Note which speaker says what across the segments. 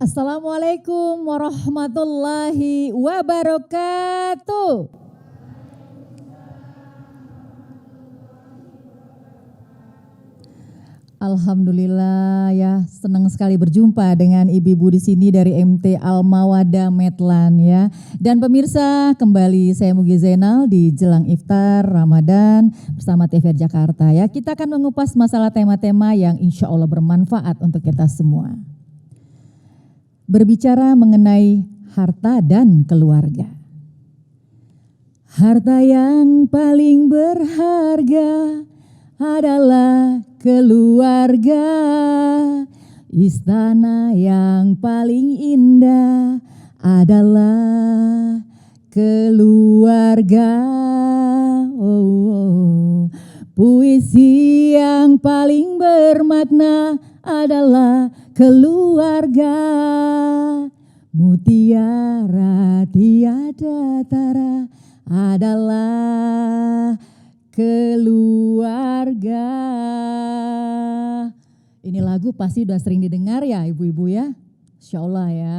Speaker 1: Assalamualaikum warahmatullahi wabarakatuh. Alhamdulillah ya, senang sekali berjumpa dengan ibu-ibu di sini dari MT Al-Mawaddah Medlan ya. Dan pemirsa, kembali saya Mugi Zainal di Jelang Iftar Ramadan bersama TVR Jakarta ya. Kita akan mengupas masalah tema-tema yang insya Allah bermanfaat untuk kita semua. Berbicara mengenai harta dan keluarga. Harta yang paling berharga adalah keluarga, istana yang paling indah adalah keluarga. Puisi yang paling bermakna adalah keluarga. Mutiara tiada tara adalah keluarga. Ini lagu pasti udah sering didengar ya ibu-ibu ya, Insya Allah ya.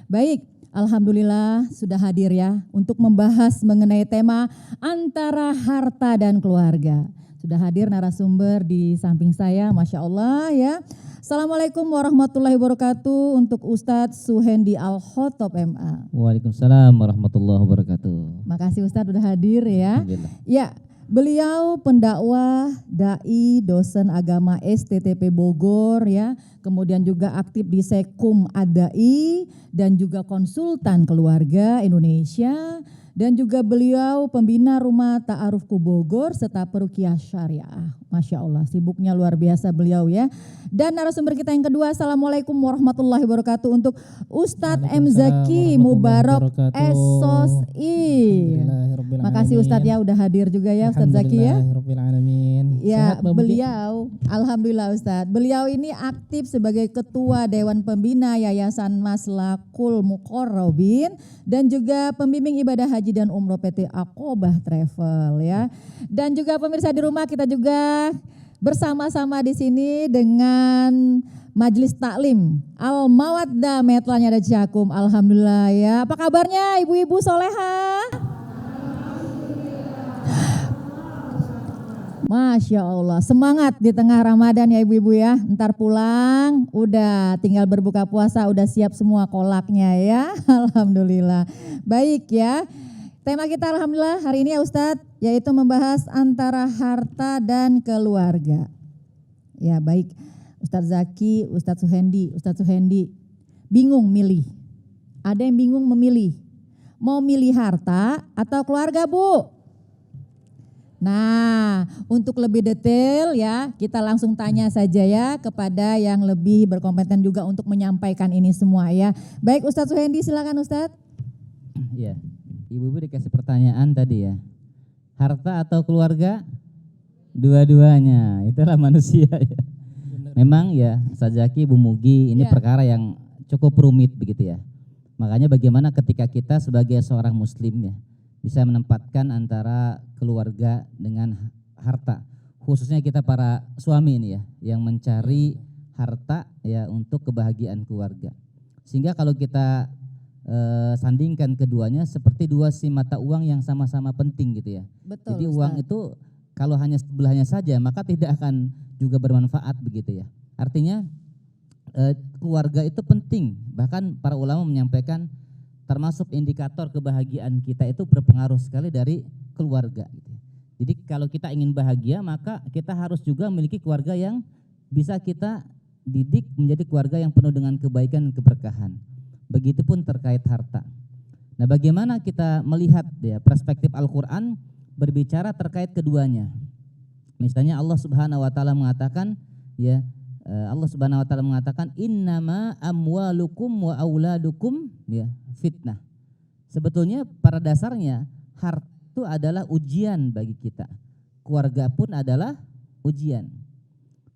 Speaker 1: Baik, alhamdulillah sudah hadir ya untuk membahas mengenai tema antara harta dan keluarga. Sudah hadir narasumber di samping saya, Masya Allah ya. Assalamualaikum warahmatullahi wabarakatuh untuk Ustadz Suhendi Al-Khotob MA.
Speaker 2: Waalaikumsalam warahmatullahi wabarakatuh.
Speaker 1: Makasih Ustadz udah hadir ya. Ya. Beliau pendakwah, dai, dosen agama STTP Bogor ya, kemudian juga aktif di Sekum Adai dan juga konsultan keluarga Indonesia, dan juga beliau pembina Rumah Ta'arufku Bogor serta Peruqyah Syariah. Masya Allah, sibuknya luar biasa beliau ya. Dan narasumber kita yang kedua, Assalamualaikum warahmatullahi wabarakatuh untuk Ustadz M. Zaki Mubarak SOSI. Makasih Ustadz ya udah hadir juga ya Ustadz Zaki ya. Ya beliau, alhamdulillah Ustadz. Beliau ini aktif sebagai Ketua Dewan Pembina Yayasan Maslakul Muqarrabin dan juga pembimbing ibadah haji dan umroh PT Aqobah Travel ya. Dan juga pemirsa di rumah, kita juga bersama-sama di sini dengan Majelis Taklim Al-Mawaddah Medlan ada Jakum. Alhamdulillah ya. Apa kabarnya ibu-ibu soleha? Masya Allah, semangat di tengah Ramadan ya ibu-ibu ya. Ntar pulang, udah tinggal berbuka puasa, udah siap semua kolaknya ya. Alhamdulillah. Baik ya. Tema kita alhamdulillah hari ini ya Ustadz, yaitu membahas antara harta dan keluarga. Ya baik, Ustadz Zaki, Ustadz Suhendi, bingung milih. Ada yang bingung memilih, mau milih harta atau keluarga Bu? Nah, untuk lebih detail ya, kita langsung tanya saja ya kepada yang lebih berkompeten juga untuk menyampaikan ini semua ya. Baik Ustadz Suhendi, silakan Ustadz.
Speaker 2: Iya. Ibu-ibu dikasih pertanyaan tadi ya, harta atau keluarga? Dua-duanya, itulah manusia ya. Memang ya, Ustadz Zaki, Bu Mugi, ini perkara yang cukup rumit begitu ya. Makanya bagaimana ketika kita sebagai seorang muslim ya, bisa menempatkan antara keluarga dengan harta. Khususnya kita para suami ini ya, yang mencari harta ya untuk kebahagiaan keluarga. Sehingga kalau kita sandingkan keduanya seperti dua si mata uang yang sama-sama penting gitu ya.
Speaker 1: Betul,
Speaker 2: jadi
Speaker 1: Ustaz.
Speaker 2: uang itu kalau hanya sebelahnya saja maka tidak akan juga bermanfaat begitu ya. Artinya keluarga itu penting. Bahkan para ulama menyampaikan termasuk indikator kebahagiaan kita itu berpengaruh sekali dari keluarga gitu. Jadi kalau kita ingin bahagia maka kita harus juga memiliki keluarga yang bisa kita didik menjadi keluarga yang penuh dengan kebaikan dan keberkahan. Begitupun terkait harta. Nah, bagaimana kita melihat ya perspektif Al-Qur'an berbicara terkait keduanya. Misalnya Allah Subhanahu wa taala mengatakan ya, Allah Subhanahu wa taala mengatakan innama amwalukum wa auladukum ya fitnah. Sebetulnya pada dasarnya harta itu adalah ujian bagi kita. Keluarga pun adalah ujian.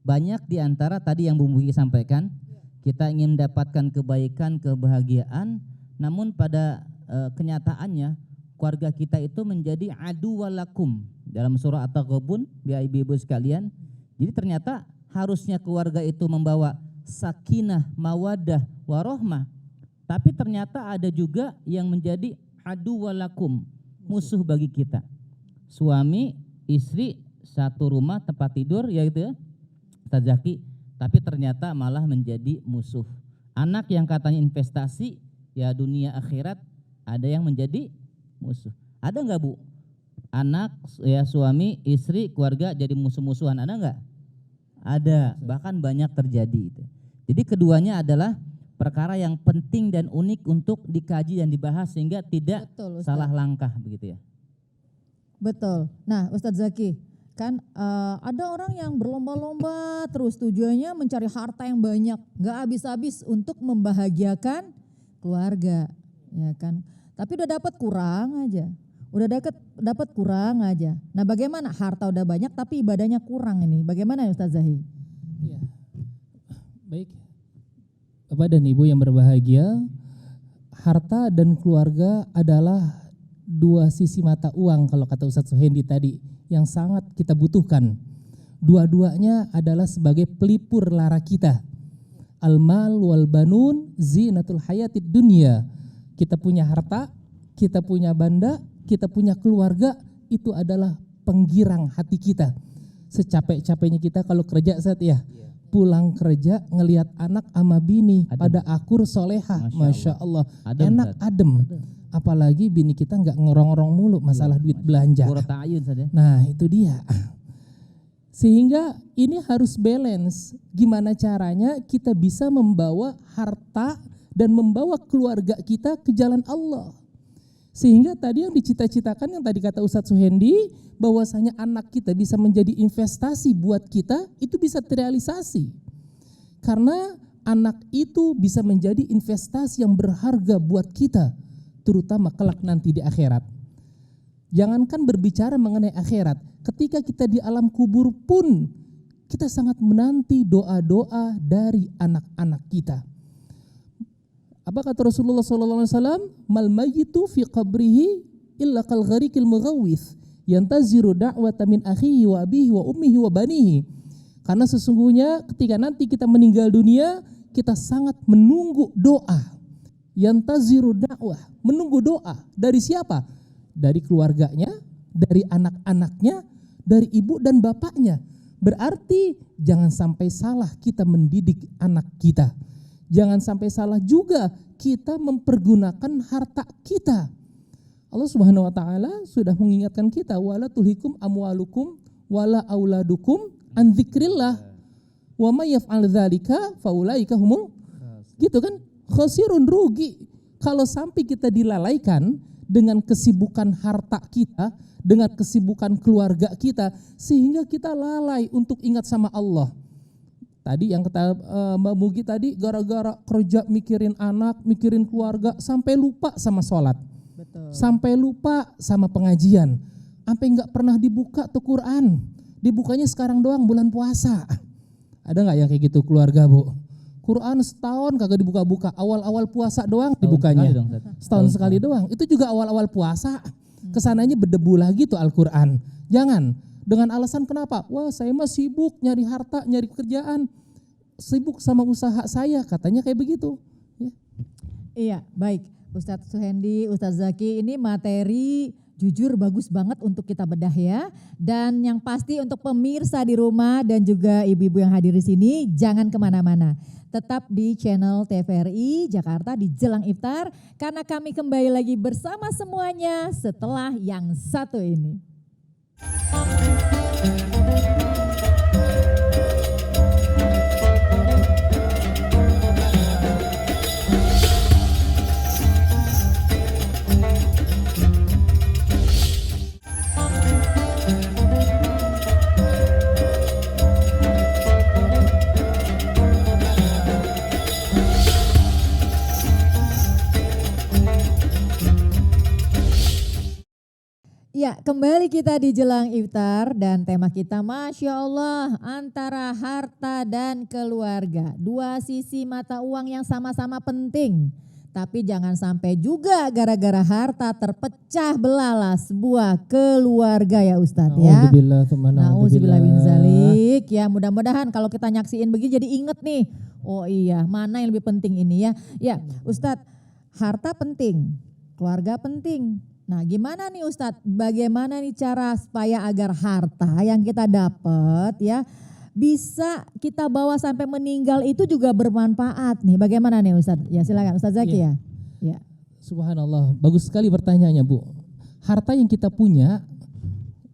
Speaker 2: Banyak di antara tadi yang Bu Mugi sampaikan, kita ingin mendapatkan kebaikan, kebahagiaan, namun pada kenyataannya keluarga kita itu menjadi aduwalakum dalam surah At-Taghabun ya ibu-ibu sekalian. Jadi ternyata harusnya keluarga itu membawa sakinah, mawaddah, warohmah. Tapi ternyata ada juga yang menjadi aduwalakum, musuh bagi kita. Suami, istri, satu rumah, tempat tidur, ya gitu ya, Ustaz Zaki. Tapi ternyata malah menjadi musuh. Anak yang katanya investasi, ya dunia akhirat, ada yang menjadi musuh. Ada nggak Bu? Anak, ya suami, istri, keluarga jadi musuh-musuhan, ada nggak? Ada, bahkan banyak terjadi itu. Jadi keduanya adalah perkara yang penting dan unik untuk dikaji dan dibahas sehingga tidak
Speaker 1: Betul, Ustaz.
Speaker 2: salah langkah begitu ya.
Speaker 1: Betul. Nah, Ustadz Zaki, kan ada orang yang berlomba-lomba terus tujuannya mencari harta yang banyak, nggak habis-habis untuk membahagiakan keluarga, ya kan? Tapi udah dapat kurang aja, dapat kurang aja. Nah, bagaimana harta udah banyak tapi ibadahnya kurang ini? Bagaimana ya Ustadz Zahi?
Speaker 3: Ya. Baik, Bapak dan Ibu yang berbahagia, harta dan keluarga adalah dua sisi mata uang kalau kata Ustadz Suhendi tadi yang sangat kita butuhkan. Dua-duanya adalah sebagai pelipur lara kita. Al-mal wal banun zinatul hayatid dunya. Kita punya harta, kita punya banda, kita punya keluarga, itu adalah penggirang hati kita. Secapek-capeknya kita kalau kerja saat ya, pulang kerja ngelihat anak ama bini pada akur solehah, Masya Allah, enak adem. Apalagi bini kita nggak ngerong-ngerong mulu masalah duit belanja. Nah itu dia. Sehingga ini harus balance. Gimana caranya kita bisa membawa harta dan membawa keluarga kita ke jalan Allah. Sehingga tadi yang dicita-citakan yang tadi kata Ustadz Suhendi, bahwasanya anak kita bisa menjadi investasi buat kita, itu bisa terrealisasi. Karena anak itu bisa menjadi investasi yang berharga buat kita, terutama kelak nanti di akhirat. Jangankan berbicara mengenai akhirat, ketika kita di alam kubur pun kita sangat menanti doa-doa dari anak-anak kita. Apa kata Rasulullah SAW? Mal mayyitu fi qabrihi illa kal gharikil mughawwith yantaziru da'wata min akhihi wa abihi wa ummihi wa banihi. Karena sesungguhnya ketika nanti kita meninggal dunia, kita sangat menunggu doa. Yantaziru da'wah, menunggu doa dari siapa? Dari keluarganya, dari anak-anaknya, dari ibu dan bapaknya. Berarti jangan sampai salah kita mendidik anak kita. Jangan sampai salah juga kita mempergunakan harta kita. Allah Subhanahu wa taala sudah mengingatkan kita, wala tulhikum amwalukum wala auladukum an dzikrillah. Wa may yaf'al dzalika faulaika humul, gitu kan? Khosirun, rugi kalau sampai kita dilalaikan dengan kesibukan harta kita, dengan kesibukan keluarga kita, sehingga kita lalai untuk ingat sama Allah. Tadi yang kata Mbak Mugi tadi, gara-gara kerja mikirin anak, mikirin keluarga, sampai lupa sama sholat.
Speaker 1: Betul.
Speaker 3: Sampai lupa sama pengajian, sampai nggak pernah dibuka tuh Quran, dibukanya sekarang doang bulan puasa. Ada nggak yang kayak gitu keluarga Bu? Quran setahun kagak dibuka-buka, awal-awal puasa doang dibukanya. Setahun sekali doang, itu juga awal-awal puasa. Kesananya berdebu lagi tuh Al-Quran. Jangan dengan alasan kenapa? Wah saya mah sibuk nyari harta, nyari pekerjaan, sibuk sama usaha saya, katanya kayak begitu. Ya.
Speaker 1: Iya, baik. Ustadz Suhendi, Ustadz Zaki, ini materi jujur bagus banget untuk kita bedah ya. Dan yang pasti untuk pemirsa di rumah dan juga ibu-ibu yang hadir di sini, jangan kemana-mana. Tetap di channel TVRI Jakarta di Jelang Iftar, karena kami kembali lagi bersama semuanya setelah yang satu ini. Ya, kembali kita di Jelang Iftar dan tema kita Masya Allah antara harta dan keluarga. Dua sisi mata uang yang sama-sama penting. Tapi jangan sampai juga gara-gara harta terpecah belalah sebuah keluarga ya Ustadz ya. Nauzubillah min dzalik. Ya mudah-mudahan kalau kita nyaksiin begini jadi inget nih. Oh iya, mana yang lebih penting ini ya? Ya, Ustadz, harta penting, keluarga penting. Nah, gimana nih Ustadz? Bagaimana nih cara supaya agar harta yang kita dapat ya bisa kita bawa sampai meninggal itu juga bermanfaat nih? Bagaimana nih Ustadz? Ya silakan Ustadz Zaki ya. Ya.
Speaker 3: Subhanallah, bagus sekali pertanyaannya Bu. Harta yang kita punya,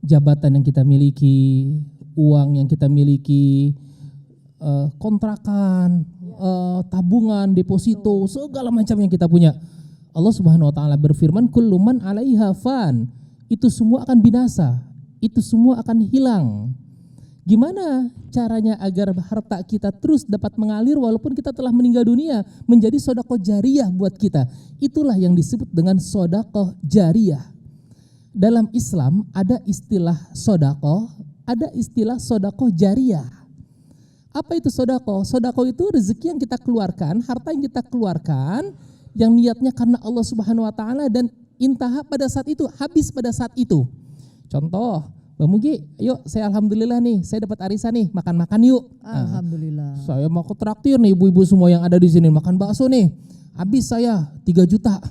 Speaker 3: jabatan yang kita miliki, uang yang kita miliki, kontrakan, tabungan, deposito, segala macam yang kita punya. Allah Subhanahu wa taala berfirman, kullu man 'alaiha fan. Itu semua akan binasa, itu semua akan hilang. Gimana caranya agar harta kita terus dapat mengalir walaupun kita telah meninggal dunia, menjadi sedekah jariyah buat kita? Itulah yang disebut dengan sedekah jariyah. Dalam Islam ada istilah sedekah, ada istilah sedekah jariyah. Apa itu sedekah? Sedekah itu rezeki yang kita keluarkan, harta yang kita keluarkan, yang niatnya karena Allah Subhanahu wa taala dan intaha pada saat itu, habis pada saat itu. Contoh, Mbak Mugi, yuk saya alhamdulillah nih, saya dapat arisan nih, makan-makan yuk.
Speaker 1: Alhamdulillah.
Speaker 3: Saya mau ke traktir nih ibu-ibu semua yang ada di sini, makan bakso nih. Habis saya 3 juta.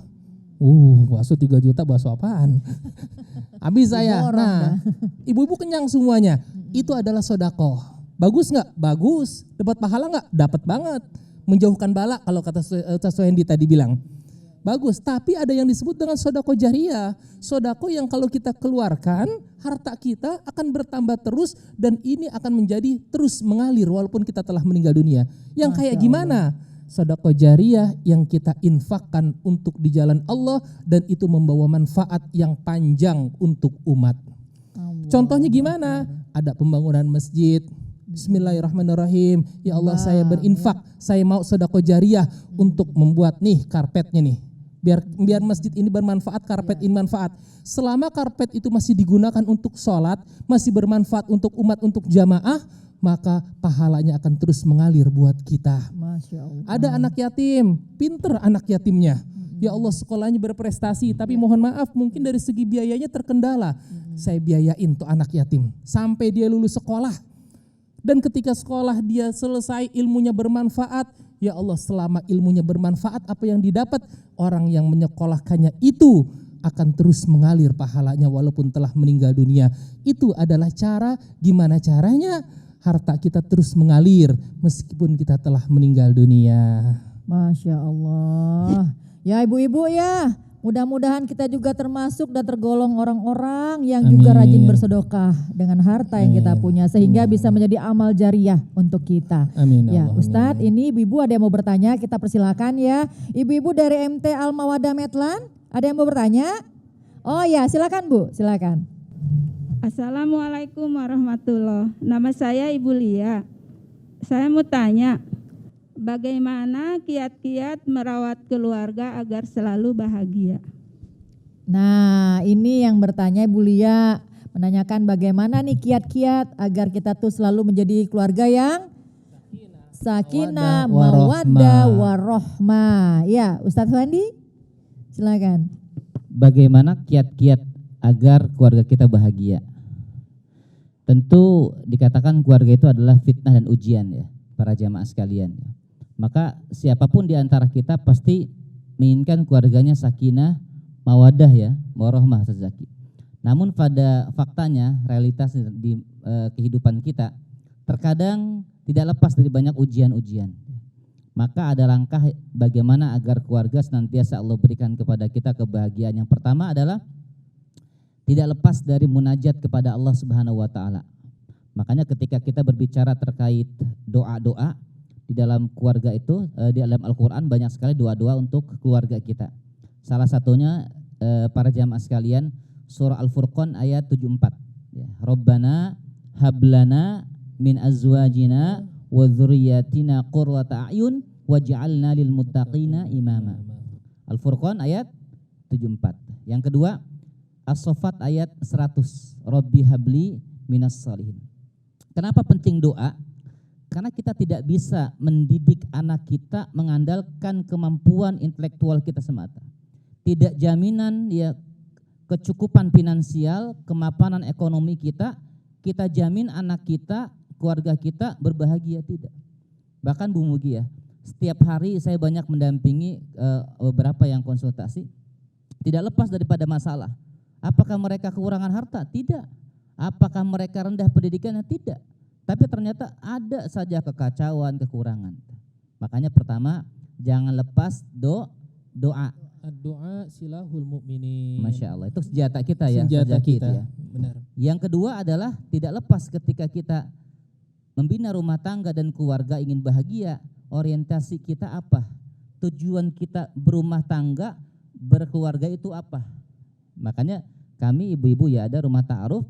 Speaker 3: Bakso 3 juta, bakso apaan? Habis saya. Nah, ibu-ibu kenyang semuanya. Itu adalah sedekah. Bagus nggak? Bagus. Dapat pahala nggak? Dapat banget. Menjauhkan bala kalau kata Sohendi tadi bilang. Bagus, tapi ada yang disebut dengan sedekah jariyah. Sedekah yang kalau kita keluarkan, harta kita akan bertambah terus dan ini akan menjadi terus mengalir walaupun kita telah meninggal dunia. Yang kayak gimana? Sedekah jariyah yang kita infakkan untuk di jalan Allah dan itu membawa manfaat yang panjang untuk umat. Contohnya gimana? Ada pembangunan masjid. Bismillahirrahmanirrahim. Ya Allah, saya berinfak, saya mau sedekah jariyah untuk membuat nih karpetnya nih. Biar masjid ini bermanfaat, karpet ini manfaat. Selama karpet itu masih digunakan untuk sholat, masih bermanfaat untuk umat, untuk jamaah, maka pahalanya akan terus mengalir buat kita.
Speaker 1: Masya Allah.
Speaker 3: Ada anak yatim, pinter anak yatimnya. Ya Allah, sekolahnya berprestasi, tapi mohon maaf mungkin dari segi biayanya terkendala. Saya biayain tuh anak yatim sampai dia lulus sekolah. Dan ketika sekolah dia selesai, ilmunya bermanfaat. Ya Allah, selama ilmunya bermanfaat, apa yang didapat orang yang menyekolahkannya itu akan terus mengalir pahalanya walaupun telah meninggal dunia. Itu adalah cara, gimana caranya harta kita terus mengalir meskipun kita telah meninggal dunia.
Speaker 1: Masya Allah. Ya ibu-ibu ya, mudah-mudahan kita juga termasuk dan tergolong orang-orang yang juga rajin bersedekah dengan harta yang kita punya sehingga bisa menjadi amal jariyah untuk kita.
Speaker 3: Amin.
Speaker 1: Ya Ustadz, ini ibu-ibu ada yang mau bertanya, kita persilakan ya. Ibu-ibu dari MT Al-Mawadah Medlan, ada yang mau bertanya? Oh ya, silakan Bu, silakan.
Speaker 4: Assalamualaikum warahmatullahi. Nama saya Ibu Lia. Saya mau tanya, bagaimana kiat-kiat merawat keluarga agar selalu bahagia?
Speaker 1: Nah, ini yang bertanya Ibu Lia, menanyakan bagaimana nih kiat-kiat agar kita tuh selalu menjadi keluarga yang sakinah, mawaddah, warohmah. Ya, Ustadz Wandi, silakan.
Speaker 2: Bagaimana kiat-kiat agar keluarga kita bahagia? Tentu dikatakan keluarga itu adalah fitnah dan ujian ya, para jamaah sekalian. Maka siapapun di antara kita pasti menginginkan keluarganya sakinah, mawadah ya, warohmah Zaki. Namun pada faktanya, realitas di kehidupan kita terkadang tidak lepas dari banyak ujian-ujian. Maka ada langkah bagaimana agar keluarga senantiasa Allah berikan kepada kita kebahagiaan. Yang pertama adalah tidak lepas dari munajat kepada Allah Subhanahu wa taala. Makanya ketika kita berbicara terkait doa-doa di dalam keluarga itu, di dalam Al-Qur'an banyak sekali doa-doa untuk keluarga kita. Salah satunya para jamaah sekalian, surah Al-Furqan ayat 74. Ya, Rabbana hablana min azwajina wa dzurriyyatina qurrata a'yun waj'alna lil muttaqina imama. Al-Furqan ayat 74. Yang kedua, As-Saffat ayat 100. Rabbi habli minas salihin. Kenapa penting doa? Karena kita tidak bisa mendidik anak kita mengandalkan kemampuan intelektual kita semata. Tidak jaminan ya kecukupan finansial, kemapanan ekonomi kita jamin anak kita, keluarga kita berbahagia, tidak. Bahkan Bu Mugi ya, setiap hari saya banyak mendampingi beberapa yang konsultasi, tidak lepas daripada masalah. Apakah mereka kekurangan harta? Tidak. Apakah mereka rendah pendidikannya? Tidak. Tapi ternyata ada saja kekacauan, kekurangan. Makanya pertama, jangan lepas doa.
Speaker 3: Doa silahul mukminin.
Speaker 2: Masya Allah, itu senjata kita ya.
Speaker 3: Senjata
Speaker 2: kita.
Speaker 3: kita. Benar.
Speaker 2: Yang kedua adalah tidak lepas ketika kita membina rumah tangga dan keluarga ingin bahagia, orientasi kita apa? Tujuan kita berumah tangga, berkeluarga itu apa? Makanya kami ibu-ibu ya ada rumah ta'aruf,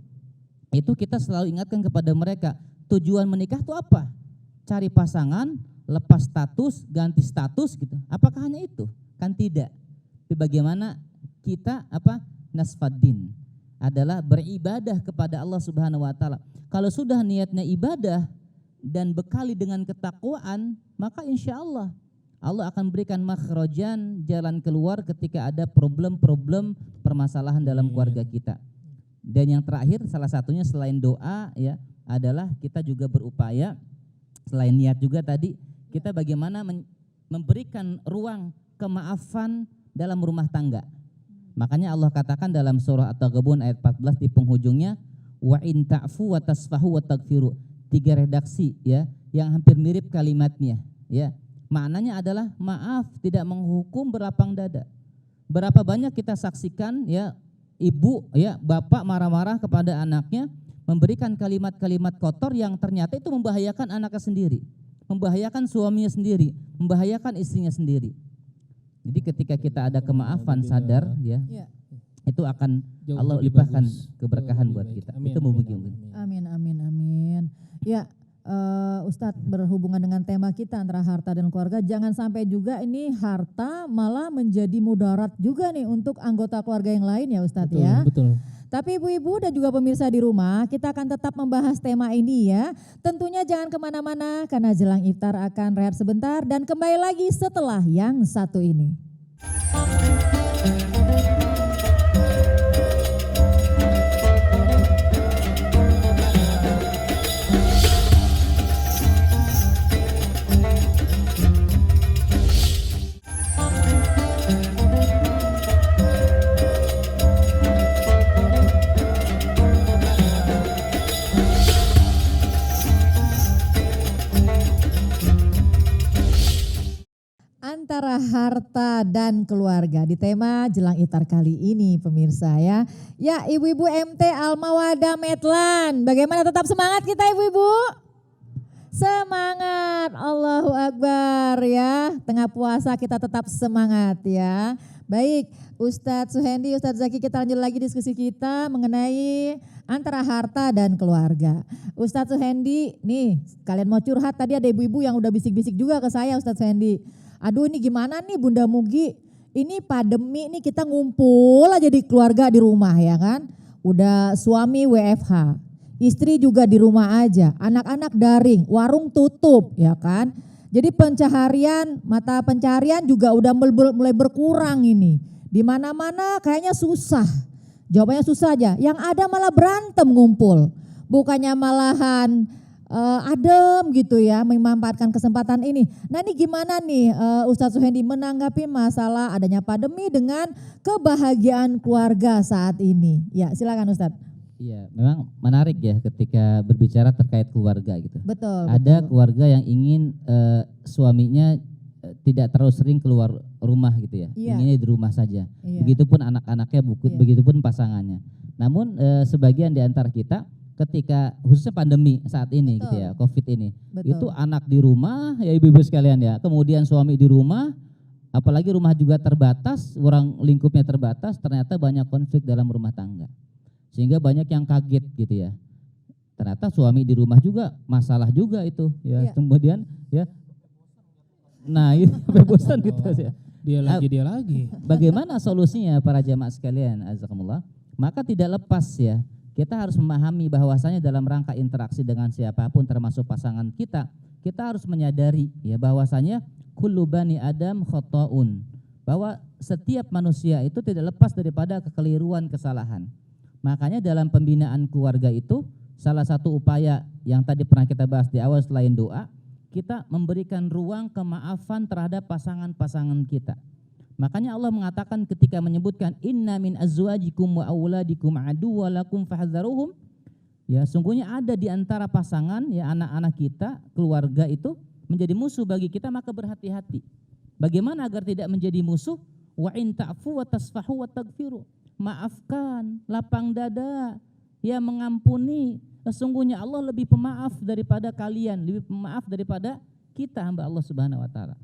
Speaker 2: itu kita selalu ingatkan kepada mereka, tujuan menikah itu apa? Cari pasangan, lepas status, ganti status gitu. Apakah hanya itu? Kan tidak. Tapi bagaimana kita nasfaddin adalah beribadah kepada Allah Subhanahu wa taala. Kalau sudah niatnya ibadah dan bekali dengan ketakwaan, maka insya Allah Allah akan berikan makhrajan, jalan keluar ketika ada problem-problem permasalahan dalam keluarga kita. Dan yang terakhir salah satunya selain doa ya adalah kita juga berupaya selain niat juga tadi kita bagaimana memberikan ruang kemaafan dalam rumah tangga. Makanya Allah katakan dalam surah At-Taghabun ayat 14 di penghujungnya wa in ta'fu wa tasfahu wa taghfiru. 3 redaksi ya yang hampir mirip kalimatnya ya. Maknanya adalah maaf, tidak menghukum, berlapang dada. Berapa banyak kita saksikan ya ibu ya bapak marah-marah kepada anaknya, memberikan kalimat-kalimat kotor yang ternyata itu membahayakan anaknya sendiri, membahayakan suaminya sendiri, membahayakan istrinya sendiri. Jadi ketika kita ada kemaafan sadar ya, itu akan
Speaker 3: Jauh
Speaker 2: Allah
Speaker 3: lebih
Speaker 2: limpahkan
Speaker 3: bagus.
Speaker 2: keberkahan
Speaker 3: Jauh
Speaker 2: buat
Speaker 3: lebih
Speaker 2: kita.
Speaker 3: baik.
Speaker 2: Itu mungkin.
Speaker 1: Amin. Ya, Ustadz berhubungan dengan tema kita antara harta dan keluarga, jangan sampai juga ini harta malah menjadi mudarat juga nih untuk anggota keluarga yang lain ya Ustadz
Speaker 3: Betul,
Speaker 1: ya.
Speaker 3: betul.
Speaker 1: Tapi ibu-ibu dan juga pemirsa di rumah, kita akan tetap membahas tema ini ya. Tentunya jangan kemana-mana karena jelang iftar akan rehat sebentar dan kembali lagi setelah yang satu ini. Antara harta dan keluarga di tema jelang iftar kali ini pemirsa ya. Ya ibu-ibu MT Al-Mawadah Medlan, bagaimana tetap semangat kita ibu-ibu? Semangat, Allahu Akbar ya. Tengah puasa kita tetap semangat ya. Baik Ustadz Suhendi, Ustadz Zaki, kita lanjut lagi diskusi kita mengenai antara harta dan keluarga. Ustadz Suhendi, nih kalian mau curhat, tadi ada ibu-ibu yang udah bisik-bisik juga ke saya Ustadz Suhendi. Aduh ini gimana nih Bunda Mugi, ini pandemi nih kita ngumpul aja di keluarga di rumah ya kan. Udah suami WFH, istri juga di rumah aja, anak-anak daring, warung tutup ya kan. Jadi pencaharian, mata pencarian juga udah mulai berkurang ini. Di mana-mana kayaknya susah, jawabannya susah aja, yang ada malah berantem ngumpul. Bukannya malahan adem gitu ya, memanfaatkan kesempatan ini. Nah ini gimana nih Ustadz Suhendi menanggapi masalah adanya pandemi dengan kebahagiaan keluarga saat ini? Ya silakan Ustadz.
Speaker 2: Iya, memang menarik ya ketika berbicara terkait keluarga gitu.
Speaker 1: Betul.
Speaker 2: Ada keluarga yang ingin suaminya tidak terlalu sering keluar rumah gitu ya, inginnya di rumah saja.
Speaker 1: Iya.
Speaker 2: Begitupun anak-anaknya, begitupun pasangannya. Namun sebagian di antara kita ketika khususnya pandemi saat ini gitu ya, COVID ini, itu anak di rumah ya ibu-ibu sekalian ya, kemudian suami di rumah, apalagi rumah juga terbatas, orang lingkupnya terbatas, ternyata banyak konflik dalam rumah tangga, sehingga banyak yang kaget gitu ya, ternyata suami di rumah juga masalah juga itu ya, kemudian ya, nah itu sampai bosan gitu ya.
Speaker 3: Dia lagi.
Speaker 2: Bagaimana solusinya para jamaah sekalian, azakumullah? Maka tidak lepas ya, kita harus memahami bahwasanya dalam rangka interaksi dengan siapapun termasuk pasangan kita harus menyadari ya bahwasanya kullu bani Adam khata'un, bahwa setiap manusia itu tidak lepas daripada kekeliruan, kesalahan. Makanya dalam pembinaan keluarga itu salah satu upaya yang tadi pernah kita bahas di awal selain doa, kita memberikan ruang kemaafan terhadap pasangan-pasangan kita. Makanya Allah mengatakan ketika menyebutkan inna min azwajikum wa auladikum aduwwalakum fahdharuhum, ya sungguhnya ada di antara pasangan, ya anak-anak kita, keluarga itu menjadi musuh bagi kita, maka berhati-hati. Bagaimana agar tidak menjadi musuh? Wa in ta'fu wa tasfahu wa taghfiru. Maafkan, lapang dada, ya mengampuni. Sesungguhnya Allah lebih pemaaf daripada kalian, lebih pemaaf daripada kita hamba Allah Subhanahu wa taala.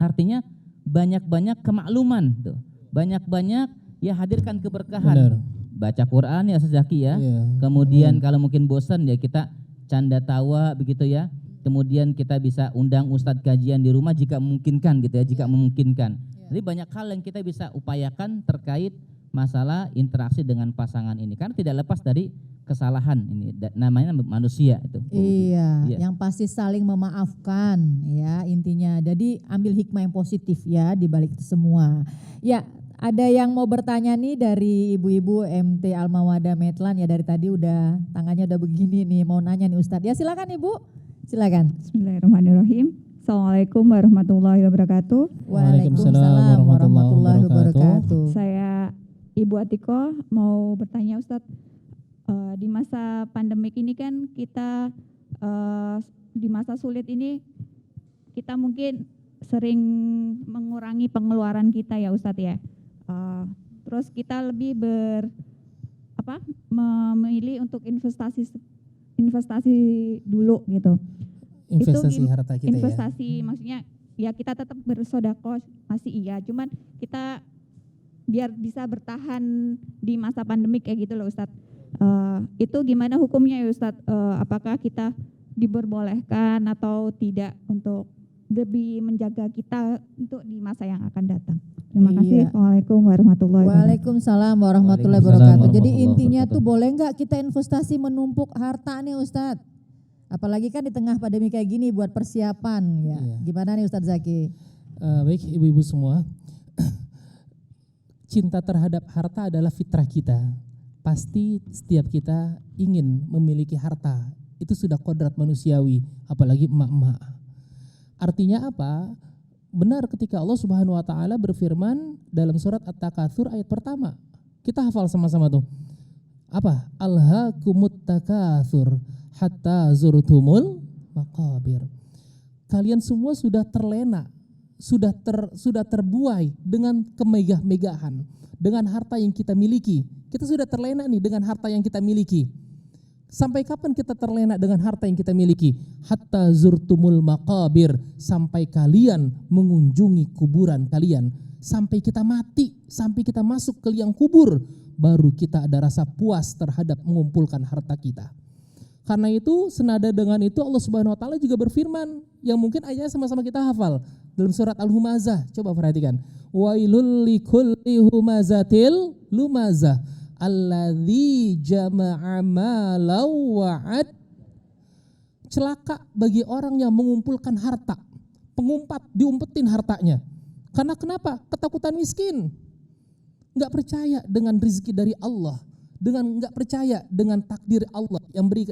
Speaker 2: Artinya banyak-banyak kemakluman tuh. Banyak-banyak ya hadirkan keberkahan.
Speaker 3: Benar.
Speaker 2: Baca Quran ya Ustaz Zaki ya.
Speaker 3: Iya.
Speaker 2: Kemudian kalau mungkin bosan ya kita canda tawa begitu ya. Kemudian kita bisa undang ustadz kajian di rumah jika memungkinkan gitu ya, jika memungkinkan. Jadi banyak hal yang kita bisa upayakan terkait masalah interaksi dengan pasangan ini. Karena tidak lepas dari kesalahan ini, namanya manusia itu.
Speaker 1: Iya,
Speaker 2: Iya.
Speaker 1: yang pasti saling memaafkan ya intinya. Jadi ambil hikmah yang positif ya di balik itu semua. Ya, ada yang mau bertanya nih dari ibu-ibu MT Al-Mawadah Medlan ya, dari tadi udah tangannya udah begini nih mau nanya nih Ustadz. Ya silakan Ibu. Silakan.
Speaker 4: Bismillahirrahmanirrahim. Assalamualaikum warahmatullahi wabarakatuh.
Speaker 1: Waalaikumsalam warahmatullahi wabarakatuh.
Speaker 4: Saya Ibu Atiko mau bertanya Ustadz, di masa pandemik ini kan kita di masa sulit ini kita mungkin sering mengurangi pengeluaran kita ya Ustadz ya. Terus kita lebih memilih untuk investasi dulu gitu.
Speaker 3: Investasi
Speaker 4: Itu
Speaker 3: harta kita
Speaker 4: investasi maksudnya ya kita tetap bersedekah masih iya, cuman kita biar bisa bertahan di masa pandemik kayak gitu loh Ustadz. Itu gimana hukumnya ya Ustadz? Apakah kita diperbolehkan atau tidak untuk lebih menjaga kita untuk di masa yang akan datang? Terima kasih.
Speaker 1: Iya.
Speaker 4: Assalamualaikum warahmatullahi wabarakatuh.
Speaker 1: Waalaikumsalam warahmatullahi
Speaker 2: Waalaikumsalam
Speaker 1: wabarakatuh. Jadi
Speaker 2: warahmatullahi
Speaker 1: intinya tuh
Speaker 2: wabarakatuh.
Speaker 1: boleh nggak kita investasi menumpuk harta nih Ustadz? Apalagi kan di tengah pandemi kayak gini buat persiapan ya.
Speaker 3: Iya.
Speaker 1: Gimana nih Ustadz Zaki?
Speaker 3: Baik ibu-ibu semua, cinta terhadap harta adalah fitrah kita. Pasti setiap kita ingin memiliki harta. Itu sudah kodrat manusiawi, apalagi emak-emak. Artinya apa? Benar ketika Allah Subhanahu wa taala berfirman dalam surat At-Takatsur ayat pertama. Kita hafal sama-sama tuh. Apa? Alhaakumut takatsur hatta zurtumul maqabir. Kalian semua sudah terlena, sudah terbuai dengan kemegah-megahan, dengan harta yang kita miliki. Kita sudah terlena nih dengan harta yang kita miliki. Sampai kapan kita terlena dengan harta yang kita miliki? Hatta zurtumul maqabir, sampai kalian mengunjungi kuburan kalian, sampai kita mati, sampai kita masuk ke liang kubur, baru kita ada rasa puas terhadap mengumpulkan harta kita. Karena itu senada dengan itu Allah Subhanahu wa taala juga berfirman yang mungkin ayatnya sama-sama kita hafal dalam surat Al-Humazah. Coba perhatikan. Wailul likulli humazatil lumazah alladzi jama'a malan wa'ad. Celaka bagi orang yang mengumpulkan harta, pengumpat, diumpetin hartanya. Karena kenapa? Ketakutan miskin. Enggak percaya dengan rezeki dari Allah, dengan enggak percaya dengan takdir Allah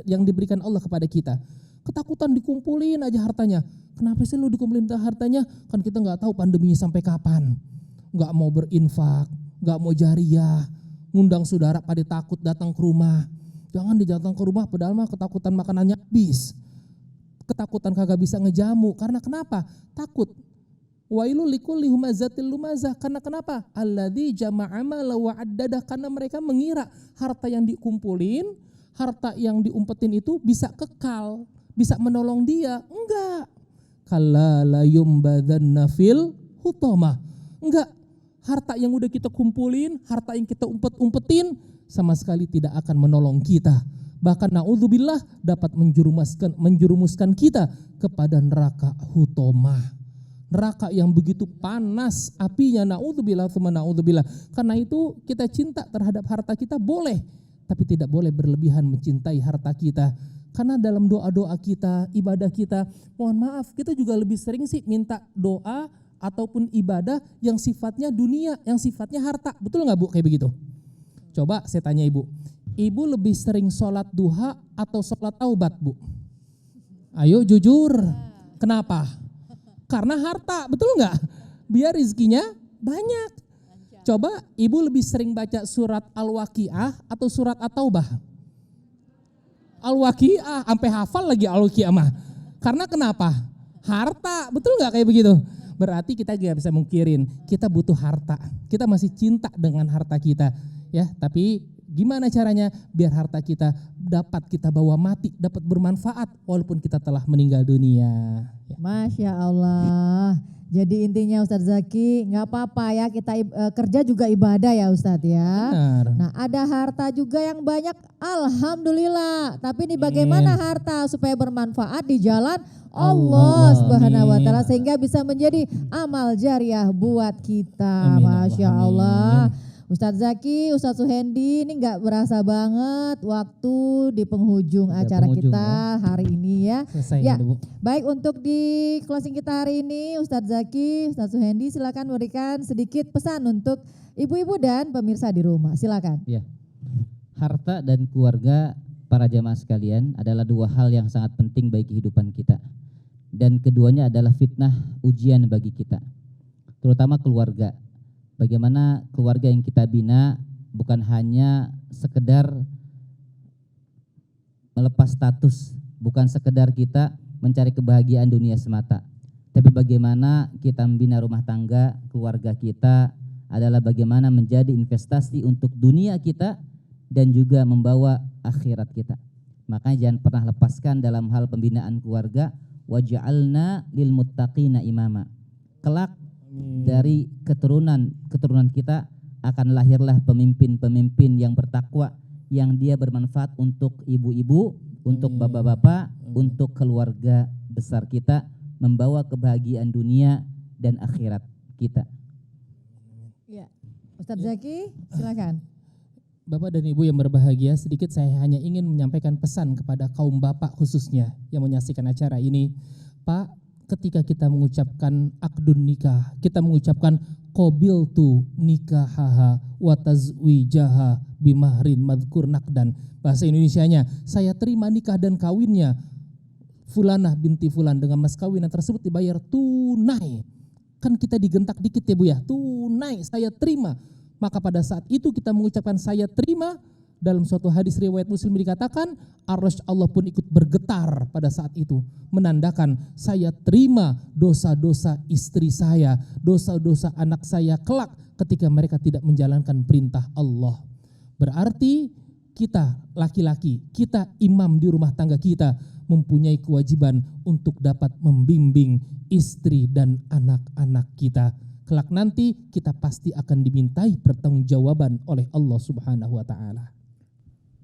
Speaker 3: yang diberikan Allah kepada kita. Ketakutan dikumpulin aja hartanya. Kenapa sih lu dikumpulin hartanya? Kan kita enggak tahu pandeminya sampai kapan. Enggak mau berinfak, enggak mau jariah, ngundang saudara pada takut datang ke rumah. Jangan didatang ke rumah padahal mah ketakutan makanannya habis. Ketakutan kagak bisa ngejamu. Karena kenapa? Takut. Wailul likulli humazatil lumazah. Karena kenapa? Alladzi jama'a malan wa'addadah. Karena mereka mengira harta yang dikumpulin, harta yang diumpetin itu bisa kekal, bisa menolong dia. Enggak. Kalla la yumbadanna fil hutamah. Enggak. Harta yang udah kita kumpulin, harta yang kita umpetin sama sekali tidak akan menolong kita. Bahkan naudzubillah dapat menjerumuskan kita kepada neraka hutamah. Neraka yang begitu panas apinya, naudzubillah tsumma naudzubillah. Karena itu kita cinta terhadap harta kita boleh, tapi tidak boleh berlebihan mencintai harta kita. Karena dalam doa-doa kita, ibadah kita, mohon maaf kita juga lebih sering sih minta doa ataupun ibadah yang sifatnya dunia, yang sifatnya harta. Betul nggak Bu kayak begitu? Coba saya tanya Ibu, Ibu lebih sering sholat duha atau sholat taubat Bu? Ayo jujur. Kenapa? Karena harta, betul nggak? Biar rizkinya banyak. Coba ibu lebih sering baca surat Al-Waqiah atau surat At-Taubah? Al-Waqiah, sampai hafal lagi Al-Waqiah mah. Karena kenapa? Harta, betul nggak kayak begitu? Berarti kita gak bisa mungkirin, kita butuh harta. Kita masih cinta dengan harta kita, ya. Tapi gimana caranya biar harta kita dapat kita bawa mati, dapat bermanfaat walaupun kita telah meninggal dunia. Ya.
Speaker 1: Masya Allah. Jadi intinya Ustadz Zaki, nggak apa-apa ya kita kerja juga ibadah ya Ustadz ya.
Speaker 3: Benar.
Speaker 1: Nah ada harta juga yang banyak, alhamdulillah. Tapi ini bagaimana harta supaya bermanfaat di jalan Allah Subhanahu wa taala sehingga bisa menjadi amal jariah buat kita.
Speaker 3: Amin,
Speaker 1: Masya
Speaker 3: Allah.
Speaker 1: Allah. Ustadz Zaki, Ustadz Suhendi, ini nggak berasa banget waktu di penghujung acara
Speaker 2: penghujung,
Speaker 1: kita hari ini ya.
Speaker 3: Selesai
Speaker 1: Ya,
Speaker 3: Bu.
Speaker 1: baik untuk di closing kita hari ini, Ustadz Zaki, Ustadz Suhendi, silakan berikan sedikit pesan untuk ibu-ibu dan pemirsa di rumah. Silakan.
Speaker 2: Ya. Harta dan keluarga para jamaah sekalian adalah dua hal yang sangat penting bagi kehidupan kita. Dan keduanya adalah fitnah ujian bagi kita. Terutama keluarga. Bagaimana keluarga yang kita bina bukan hanya sekedar melepas status, bukan sekedar kita mencari kebahagiaan dunia semata. Tapi bagaimana kita membina rumah tangga, keluarga kita adalah bagaimana menjadi investasi untuk dunia kita dan juga membawa akhirat kita. Makanya jangan pernah lepaskan dalam hal pembinaan keluarga, waj'alna lil muttaqina imama. Kelak dari keturunan kita akan lahirlah pemimpin-pemimpin yang bertakwa, yang dia bermanfaat untuk ibu-ibu, untuk bapak-bapak, untuk keluarga besar kita, membawa kebahagiaan dunia dan akhirat kita.
Speaker 1: Ya, Ustadz Zaki, silakan.
Speaker 3: Bapak dan Ibu yang berbahagia, sedikit saya hanya ingin menyampaikan pesan kepada kaum bapak khususnya yang menyaksikan acara ini. Pak, ketika kita mengucapkan akdun nikah, kita mengucapkan qabiltu nikahaha wa tazwijaha bimahrin madhkur nakdan. Bahasa Indonesianya, saya terima nikah dan kawinnya Fulanah binti Fulan dengan mas kawinan tersebut dibayar tunai. Kan kita digentak dikit ya Bu ya, tunai saya terima. Maka pada saat itu kita mengucapkan saya terima, dalam suatu hadis riwayat Muslim dikatakan arsy Allah pun ikut bergetar pada saat itu, menandakan saya terima dosa-dosa istri saya, dosa-dosa anak saya kelak ketika mereka tidak menjalankan perintah Allah. Berarti kita laki-laki, kita imam di rumah tangga kita mempunyai kewajiban untuk dapat membimbing istri dan anak-anak kita. Kelak nanti kita pasti akan dimintai pertanggungjawaban oleh Allah Subhanahu wa taala.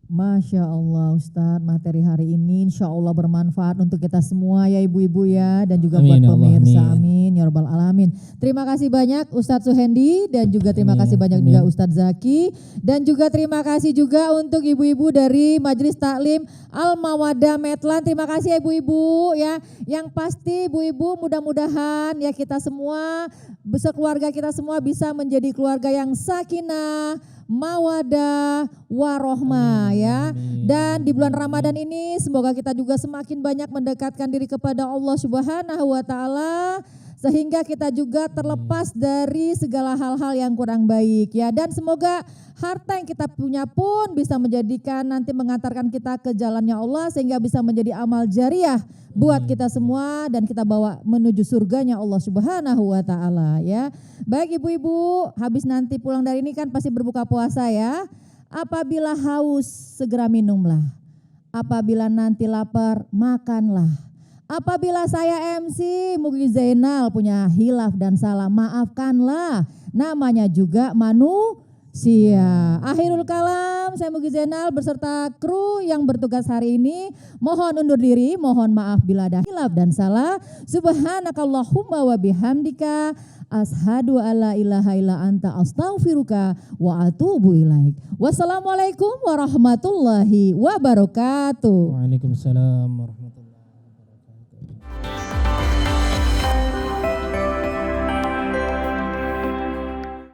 Speaker 1: Masya Allah Ustadz, materi hari ini insya Allah bermanfaat untuk kita semua ya ibu-ibu ya, dan juga buat
Speaker 3: Amin, ya Allah,
Speaker 1: pemirsa,
Speaker 3: amin.
Speaker 1: amin ya rabbal alamin. Terima kasih banyak Ustadz Suhendi dan juga terima
Speaker 3: Amin,
Speaker 1: kasih banyak
Speaker 3: amin.
Speaker 1: juga Ustadz Zaki, dan juga terima kasih juga untuk ibu-ibu dari Majelis Taklim Al-Mawaddah Medlan. Terima kasih ya ibu-ibu ya, yang pasti ibu-ibu mudah-mudahan ya kita semua, sekeluarga kita semua bisa menjadi keluarga yang sakinah, mawadah, warohmah ya. Dan di bulan Ramadan ini semoga kita juga semakin banyak mendekatkan diri kepada Allah Subhanahu wa taala sehingga kita juga terlepas dari segala hal-hal yang kurang baik ya. Dan semoga harta yang kita punya pun bisa menjadikan nanti mengantarkan kita ke jalannya Allah sehingga bisa menjadi amal jariah buat kita semua dan kita bawa menuju surganya Allah Subhanahu wa taala ya. Baik ibu-ibu, habis nanti pulang dari ini kan pasti berbuka puasa ya. Apabila haus segera minumlah. Apabila nanti lapar makanlah. Apabila saya MC Mugi Zainal punya hilaf dan salah, maafkanlah. Namanya juga manusia. Akhirul kalam, saya Mugi Zainal beserta kru yang bertugas hari ini mohon undur diri, mohon maaf bila ada hilaf dan salah. Subhanakallahumma wa bihamdika ashadu alla ilaha illa anta astaghfiruka wa atubu ilaik. Wassalamualaikum warahmatullahi wabarakatuh.
Speaker 3: Waalaikumsalam warahmatullahi wabarakatuh.